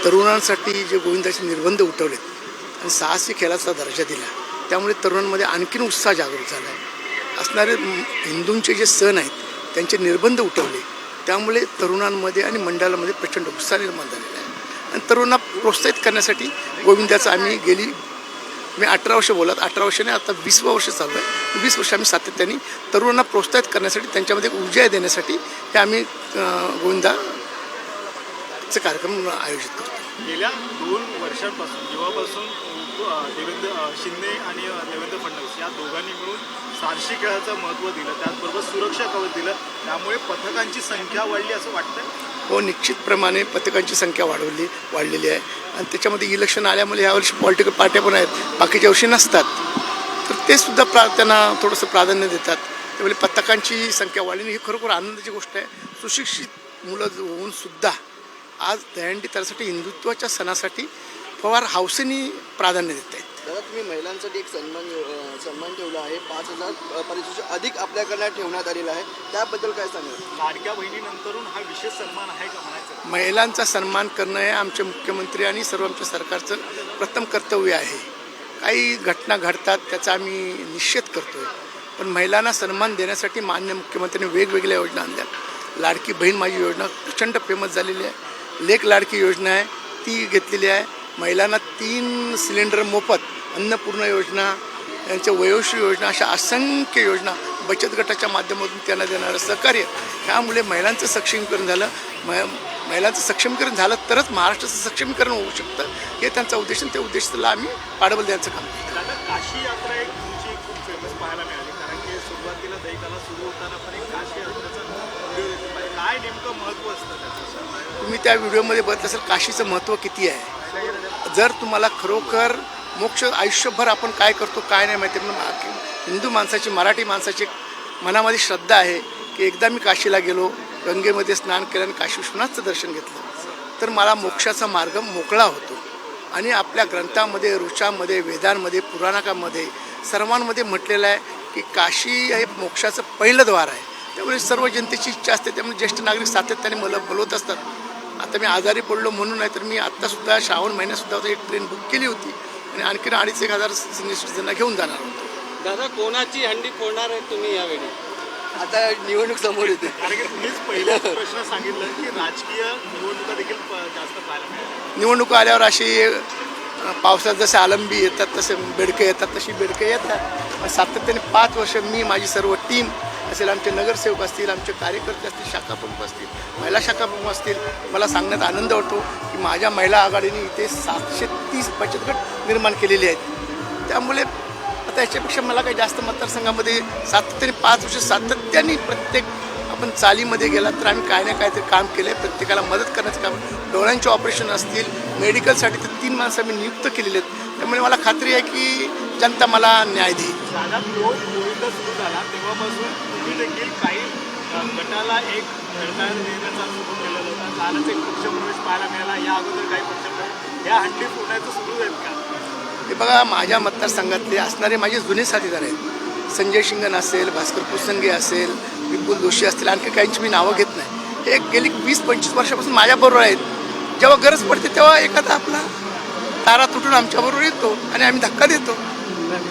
तरुणांसाठी जे गोविंदाचे निर्बंध उठवलेत आणि साहसी खेळाचा दर्जा दिला, त्यामुळे तरुणांमध्ये आणखीन उत्साह जागृत झाला आहे. असणारे हिंदूंचे जे सण आहेत त्यांचे निर्बंध उठवले, त्यामुळे तरुणांमध्ये आणि मंडळामध्ये प्रचंड उत्साह निर्माण झालेला आहे. आणि तरुणांना प्रोत्साहित करण्यासाठी गोविंदाचं आम्ही मी 18 वर्ष बोलत, 18 वर्षाने आता 20वं वर्ष चालू आहे. 20 वर्ष आम्ही सातत्याने तरुणांना प्रोत्साहित करण्यासाठी, त्यांच्यामध्ये ऊर्जा देण्यासाठी हे आम्ही गोविंदाचे कार्यक्रम आयोजित करतो. गेल्या 2 वर्षांपासून जेव्हापासून शिंदे आणि देवेंद्र फडणवीस या दोघांनी मिळून साहसी खेळाचं महत्त्व दिलं, त्याचबरोबर सुरक्षा कवच दिलं, त्यामुळे पथकांची संख्या वाढली असं वाटतं. हो, निश्चितप्रमाणे पथकांची संख्या वाढलेली आहे. आणि त्याच्यामध्ये इलेक्शन आल्यामुळे यावर्षी पॉलिटिकल पार्ट्या पण आहेत, बाकीच्या वर्षी नसतात, तर ते सुद्धा त्यांना थोडंसं प्राधान्य देतात. त्यामुळे पथकांची संख्या वाढली ही खरोखर आनंदाची गोष्ट आहे. सुशिक्षित मुलं होऊन सुद्धा आज दहीहंडी त्यासाठी हिंदुत्वाच्या सणासाठी फार हौसेने प्राधान्य देत आहेत. दादा, तुम्ही महिलांसाठी एक सन्मान ठेवला आहे. 5,000 परिशिष्ट अधिक आपल्याकडे ठेवण्यात आलेला आहे, त्याबद्दल काय सांगाल? लाडक्या बहिणीनंतरून हा विशेष सन्मान आहे का म्हणायचं? महिलांचा सन्मान करणं हे आमचे मुख्यमंत्री आणि सर्व आमच्या सरकारचं प्रथम कर्तव्य आहे. काही घटना घडतात त्याचा आम्ही निषेध करतो आहे, पण महिलांना सन्मान देण्यासाठी माननीय मुख्यमंत्र्यांनी वेगवेगळ्या योजना आणल्या. लाडकी बहीण माझी योजना प्रचंड फेमस झालेली आहे. लेक लाडकी योजना आहे ती घेतलेली आहे. महिलांना 3 सिलेंडर मोफत, अन्नपूर्णा योजना, यांच्या वयोश्री योजना, अशा असंख्य योजना बचत गटाच्या माध्यमातून त्यांना देणारं सहकार्य, ह्यामुळे महिलांचं सक्षमीकरण झालं. महिलांचं सक्षमीकरण झालं तरच महाराष्ट्राचं सक्षमीकरण होऊ शकतं, हे त्यांचा उद्देश. त्या उद्देशाला आम्ही पाठबळ द्यायचं काम केलं. दादा, काशी यात्रा एक तुमची खूप फेमस पाहायला मिळाली, कारण की सुरुवातीला दहीकाला सुरू होताना पण एक काशी यात्रेचा व्हिडिओ देतो. काय नेमकं महत्त्व असतं त्याचं? तुम्ही त्या व्हिडिओमध्ये बघत असाल काशीचं महत्त्व किती आहे. जर तुम्हाला खरोखर मोक्ष आयुष्यभर आपण काय करतो काय नाही माहिती, म्हणून हिंदू माणसाची, मराठी माणसाची मनामध्ये श्रद्धा आहे की एकदा मी काशीला गेलो, गंगेमध्ये स्नान केलं आणि काशी विश्वनाथचं दर्शन घेतलं तर मला मोक्षाचा मार्ग मोकळा होतो. आणि आपल्या ग्रंथामध्ये, ऋचामध्ये, वेदांमध्ये, पुराणामध्ये सर्वांमध्ये म्हटलेलं आहे की काशी हे मोक्षाचं पहिलं द्वार आहे. त्यामुळे सर्व जनतेची इच्छा असते, त्यामुळे ज्येष्ठ नागरिक सातत्याने मला बोलवत असतात. आता मी आजारी पडलो म्हणून नाही, तर मी आत्तासुद्धा श्रावण महिन्यातसुद्धा एक ट्रेन बुक केली होती आणि आणखीन 2,500-1,000 सिनियर सिटीजनना घेऊन जाणार होतो. दादा, कोणाची हंडी फोडणार आहे तुम्ही यावेळी? आता निवडणूक समोर येते. कारण की तुम्हीच पहिला प्रश्न सांगितलं की राजकीय निवडणुका देखील जास्त पाहायला मिळाल्या. निवडणुका आल्यावर अशी पावसात जसे आलंबी येतात तसे बेडके येतात, तशी बेडके येतात. सातत्याने 5 वर्ष मी, माझी सर्व टीम असेल, आमचे नगरसेवक असतील, आमचे कार्यकर्ते असतील, शाखा प्रमुख असतील, महिला शाखा प्रमुख असतील, मला सांगण्यात आनंद वाटतो की माझ्या महिला आघाडीने इथे 730 बचत गट निर्माण केलेले आहेत. त्यामुळे आता याच्यापेक्षा मला काही जास्त मतदारसंघामध्ये सातत्याने 5 वर्ष सातत्याने प्रत्येक आपण चालीमध्ये गेला तर आम्ही काय ना काहीतरी काम केलं आहे. प्रत्येकाला मदत करण्याचं काम, डोळ्यांचे ऑपरेशन असतील, मेडिकलसाठी तर 3 माणसं आम्ही नियुक्त केलेले आहेत. त्यामुळे मला खात्री आहे की जनता मला न्याय देईल. दादा, गोविंद सुरू झाला तेव्हापासून तुम्ही देखील काही गटाला एक निर्णय देण्याचा सुरू केलेला होता. कालच एक पक्षप्रवेश पाहायला मिळाला, या अगोदर काही पक्षप्रवेश या हंडी फोडण्याचं सुरू आहेत का? हे बघा, माझ्या मतदारसंघातले असणारे माझे जुने साथीदार आहेत. संजय शिंगण असेल, भास्कर पुसंगे असेल, विपुल जोशी असतील, आणखी काहींची मी नावं घेत नाही. हे गेली 20-25 वर्षापासून माझ्याबरोबर आहेत. जेव्हा गरज पडते तेव्हा एखादा आपला तारा तुटून आमच्याबरोबर येतो आणि आम्ही धक्का देतो.